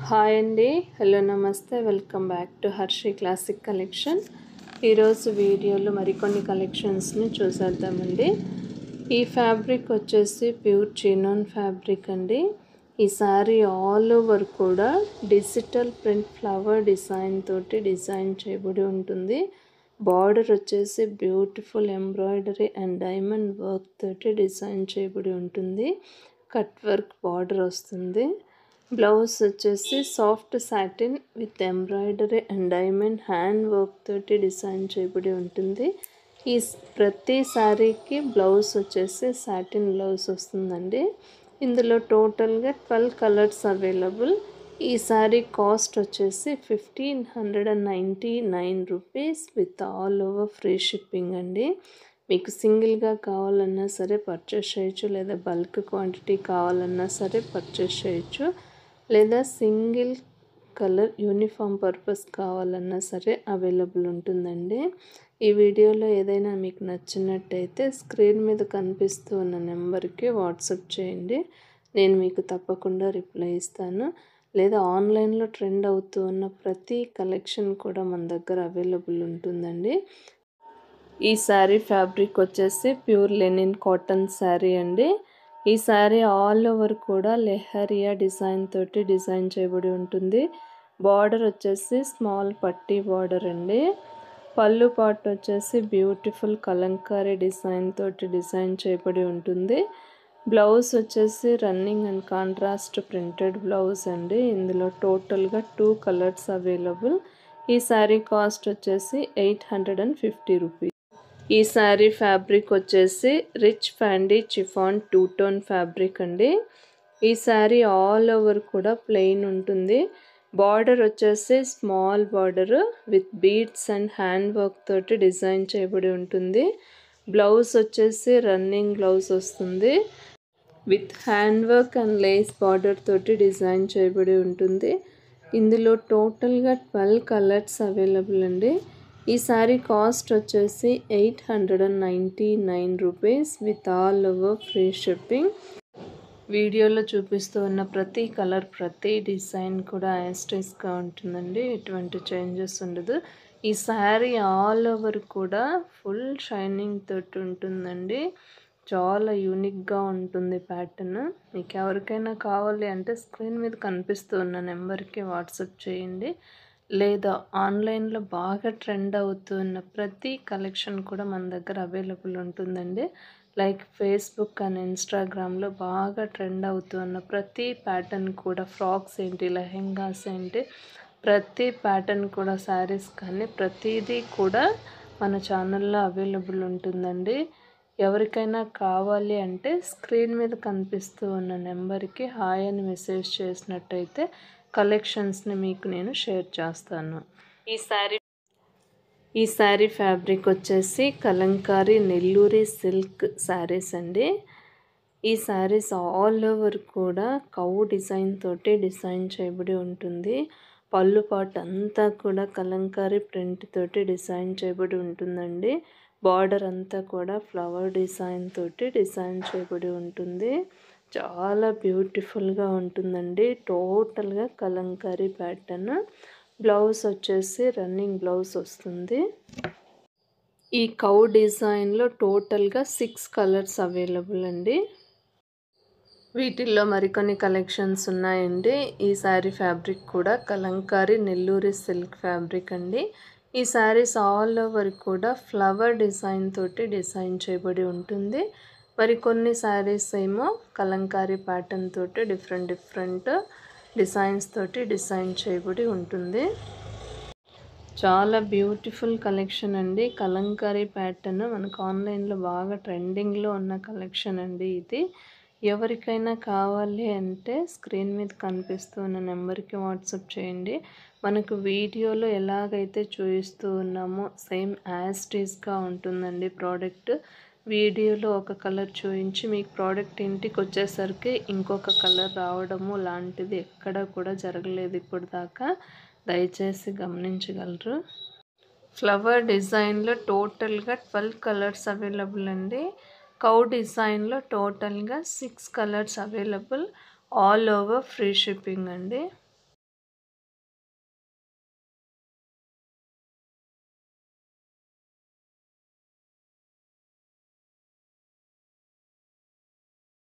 Hi అండి, hello నమస్తే, welcome back to Harshi classic collection. ఈరోజు వీడియోలో మరికొన్ని కలెక్షన్స్ని చూసేద్దామండి. ఈ ఫ్యాబ్రిక్ వచ్చేసి ప్యూర్ చినాన్ ఫ్యాబ్రిక్ అండి. ఈ సారీ ఆల్ ఓవర్ కూడా డిజిటల్ ప్రింట్ ఫ్లవర్ డిజైన్ తోటి డిజైన్ చేయబడి ఉంటుంది. బార్డర్ వచ్చేసి beautiful embroidery and diamond work తోటి డిజైన్ చేయబడి ఉంటుంది. కట్ వర్క్ బార్డర్ వస్తుంది. బ్లౌజ్ వచ్చేసి soft satin with embroidery and diamond hand work తోటి డిజైన్ చేయబడి ఉంటుంది. ఈ ప్రతి శారీకి బ్లౌజ్ వచ్చేసి సాటిన్ బ్లౌజ్ వస్తుందండి. ఇందులో టోటల్గా 12 కలర్స్ అవైలబుల్. ఈ శారీ కాస్ట్ వచ్చేసి 1599 rupees with all over free shipping అండి. మీకు సింగిల్గా కావాలన్నా సరే పర్చేస్ చేయొచ్చు, లేదా బల్క్ క్వాంటిటీ కావాలన్నా సరే పర్చేస్ చేయొచ్చు, లేదా సింగిల్ కలర్ యూనిఫామ్ పర్పస్ కావాలన్నా సరే అవైలబుల్ ఉంటుందండి. ఈ వీడియోలో ఏదైనా మీకు నచ్చినట్టయితే స్క్రీన్ మీద కనిపిస్తూ ఉన్న నెంబర్కి వాట్సాప్ చేయండి. నేను మీకు తప్పకుండా రిప్లై ఇస్తాను. లేదా ఆన్లైన్లో ట్రెండ్ అవుతూ ఉన్న ప్రతి కలెక్షన్ కూడా మన దగ్గర అవైలబుల్ ఉంటుందండి. ఈ శారీ ఫ్యాబ్రిక్ వచ్చేసి ప్యూర్ లెనిన్ కాటన్ శారీ అండి. ఈ శారీ ఆల్ ఓవర్ కూడా లెహరియా డిజైన్ తోటి డిజైన్ చేయబడి ఉంటుంది. బార్డర్ వచ్చేసి స్మాల్ పట్టీ బార్డర్ అండి. పళ్ళు పార్ట్ వచ్చేసి బ్యూటిఫుల్ కలంకారీ డిజైన్ తోటి డిజైన్ చేయబడి ఉంటుంది. బ్లౌజ్ వచ్చేసి running and contrast printed blouse అండి. ఇందులో టోటల్గా 2 కలర్స్ అవైలబుల్. ఈ శారీ కాస్ట్ వచ్చేసి 850 రూపీస్. ఈ శారీ ఫ్యాబ్రిక్ వచ్చేసి రిచ్ ఫ్యాండీ చిఫాన్ 2 టోన్ ఫ్యాబ్రిక్ అండి. ఈ శారీ ఆల్ ఓవర్ కూడా ప్లెయిన్ ఉంటుంది. బార్డర్ వచ్చేసి small border with beads and hand work తోటి డిజైన్ చేయబడి ఉంటుంది. బ్లౌజ్ వచ్చేసి రన్నింగ్ బ్లౌజ్ వస్తుంది. With hand work and lace border తోటి డిజైన్ చేయబడి ఉంటుంది. ఇందులో టోటల్గా 12 కలర్స్ అవైలబుల్ అండి. ఈ శారీ కాస్ట్ వచ్చేసి 899 rupees with all over free shipping. వీడియోలో చూపిస్తూ ఉన్న ప్రతి కలర్ ప్రతి డిజైన్ కూడా యాస్టైస్గా ఉంటుందండి. ఎటువంటి చేంజెస్ ఉండదు. ఈ శారీ ఆల్ ఓవర్ కూడా ఫుల్ షైనింగ్ తోటి ఉంటుందండి. చాలా యూనిక్గా ఉంటుంది ప్యాటర్న్. మీకు ఎవరికైనా కావాలి అంటే స్క్రీన్ మీద కనిపిస్తూ ఉన్న నెంబర్కి వాట్సాప్ చేయండి. లేదా ఆన్లైన్లో బాగా ట్రెండ్ అవుతున్న ప్రతి కలెక్షన్ కూడా మన దగ్గర అవైలబుల్ ఉంటుందండి. లైక్ ఫేస్బుక్ అండ్ ఇన్స్టాగ్రామ్లో బాగా ట్రెండ్ అవుతున్న ప్రతి ప్యాటర్న్ కూడా, ఫ్రాక్స్ ఏంటి, లెహెంగాస్ ఏంటి, ప్రతి ప్యాటర్న్ కూడా, శారీస్ కానీ ప్రతిదీ కూడా మన ఛానల్లో అవైలబుల్ ఉంటుందండి. ఎవరికైనా కావాలి అంటే స్క్రీన్ మీద కనిపిస్తూ ఉన్న నెంబర్కి హాయ్ అని మెసేజ్ చేసినట్టయితే కలెక్షన్స్ని మీకు నేను షేర్ చేస్తాను. ఈ శారీ ఫ్యాబ్రిక్ వచ్చేసి కలంకారీ నెల్లూరి సిల్క్ శారీస్ అండి. ఈ శారీస్ ఆల్ ఓవర్ కూడా కౌ డిజైన్ తోటి డిజైన్ చేయబడి ఉంటుంది. పళ్ళు పార్ట్ అంతా కూడా కలంకారీ ప్రింట్ తోటి డిజైన్ చేయబడి ఉంటుందండి. బార్డర్ అంతా కూడా ఫ్లవర్ డిజైన్ తోటి డిజైన్ చేయబడి ఉంటుంది. చాలా బ్యూటిఫుల్గా ఉంటుందండి. టోటల్గా కలంకారీ ప్యాటర్న్. బ్లౌజ్ వచ్చేసి రన్నింగ్ బ్లౌజ్ వస్తుంది. ఈ కౌ డిజైన్లో టోటల్గా 6 కలర్స్ అవైలబుల్ అండి. వీటిల్లో మరికొన్ని కలెక్షన్స్ ఉన్నాయండి. ఈ శారీ ఫ్యాబ్రిక్ కూడా కలంకారీ నెల్లూరి సిల్క్ ఫ్యాబ్రిక్ అండి. ఈ శారీస్ ఆల్ ఓవర్ కూడా ఫ్లవర్ డిజైన్ తోటి డిజైన్ చేయబడి ఉంటుంది. మరికొన్ని శారీస్ ఏమో కలంకారీ ప్యాటర్న్ తోటి డిఫరెంట్ డిజైన్స్ తోటి డిజైన్ చేయబడి ఉంటుంది. చాలా బ్యూటిఫుల్ కలెక్షన్ అండి. కలంకారీ ప్యాటర్న్ మనకు ఆన్లైన్లో బాగా ట్రెండింగ్లో ఉన్న కలెక్షన్ అండి ఇది. ఎవరికైనా కావాలి అంటే స్క్రీన్ మీద కనిపిస్తూ ఉన్న నెంబర్కి వాట్సాప్ చేయండి. మనకు వీడియోలో ఎలాగైతే చూపిస్తూ ఉన్నామో సేమ్ యాజ్ టీజ్గా ఉంటుందండి ప్రోడక్ట్. వీడియోలో ఒక కలర్ చూపించి మీకు ప్రోడక్ట్ ఇంటికి వచ్చేసరికి ఇంకొక కలర్ రావడము లాంటిది ఎక్కడ కూడా జరగలేదు ఇప్పుడు దాకా. దయచేసి గమనించగలరు. ఫ్లవర్ డిజైన్లో టోటల్గా 12 కలర్స్ అవైలబుల్ అండి. కౌ డిజైన్లో టోటల్గా 6 colours available. All over free shipping అండి.